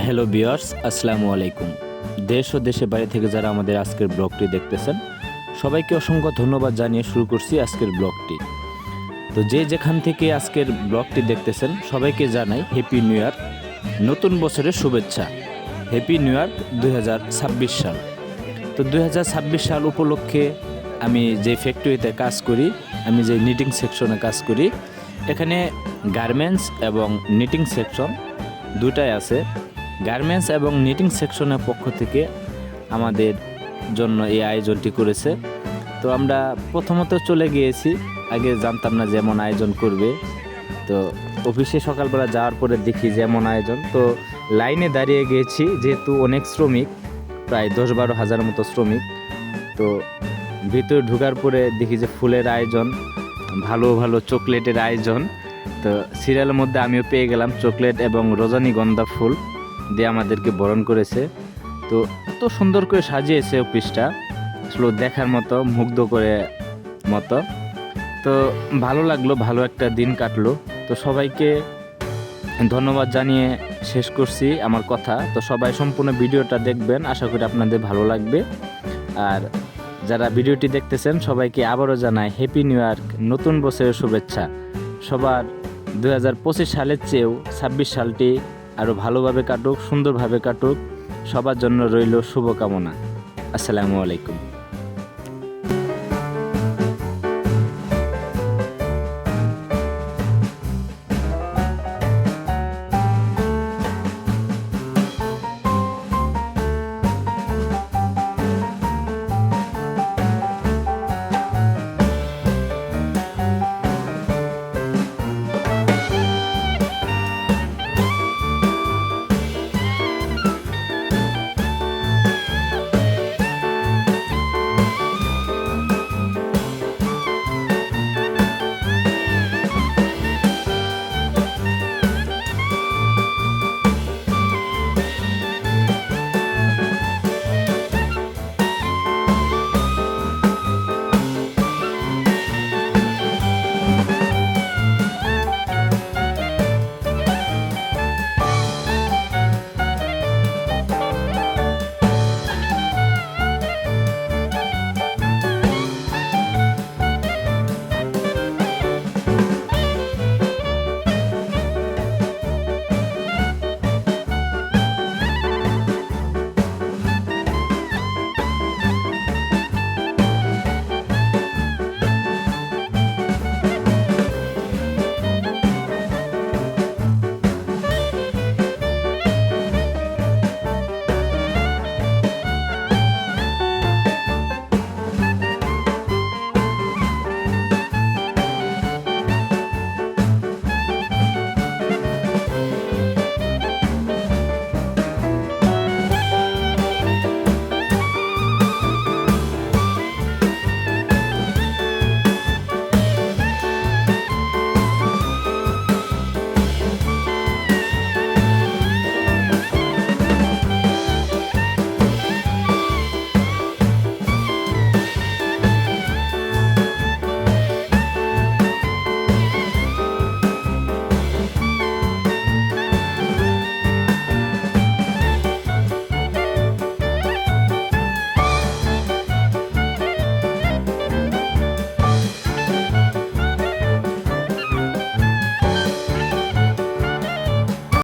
Hello viewers, আসসালামু আলাইকুম। দেশ ও দেশের বাইরে থেকে যারা আমাদের আজকের ব্লগটি দেখতেছেন সবাইকে অসংখ্য ধন্যবাদ জানিয়ে শুরু করছি আজকের ব্লগটি। তো যে যেখান থেকে আজকের ব্লগটি দেখতেছেন সবাইকে জানাই হ্যাপি নিউ ইয়ার, নতুন বছরের শুভেচ্ছা। হ্যাপি নিউ ইয়ার 2026 সাল। তো 2026 সাল উপলক্ষে আমি যে ফ্যাক্টরিতে কাজ করি, আমি যে নিটিং সেকশনে কাজ করি, এখানে গার্মেন্টস এবং নিটিং সেকশন দুটাই আছে। গার্মেন্টস এবং নিটিং সেকশনের পক্ষ থেকে আমাদের জন্য এই আয়োজনটি করেছে। তো আমরা প্রথমত চলে গিয়েছি, আগে জানতাম না যেমন আয়োজন করবে। তো অফিসে সকালবেলা যাওয়ার পরে দেখি যেমন আয়োজন, তো লাইনে দাঁড়িয়ে গিয়েছি, যেহেতু অনেক শ্রমিক, প্রায় 10-12 হাজার মতো শ্রমিক। তো ভিতরে ঢোকার পরে দেখি যে ফুলের আয়োজন, ভালো ভালো চকলেটের আয়োজন। তো সিরিয়ালের মধ্যে আমিও পেয়ে গেলাম চকলেট এবং রজনীগন্ধা ফুল দিয়ে আমাদেরকে বরণ করেছে। তো এত সুন্দর করে সাজিয়েছে অফিসটা, আসলে দেখার মতো, মুগ্ধ করে মতো। তো ভালো লাগলো, ভালো একটা দিন কাটলো। তো সবাইকে ধন্যবাদ জানিয়ে শেষ করছি আমার কথা। তো সবাই সম্পূর্ণ ভিডিওটা দেখবেন, আশা করি আপনাদের ভালো লাগবে। আর যারা ভিডিওটি দেখতেছেন সবাইকে আবারও জানাই হ্যাপি নিউ ইয়ার, নতুন বছরের শুভেচ্ছা। সবার 2025 সালের চেয়েও 26 সালটি আরও ভালোভাবে কাটুক, সুন্দরভাবে কাটুক। সবার জন্য রইল শুভকামনা। আসসালামু আলাইকুম।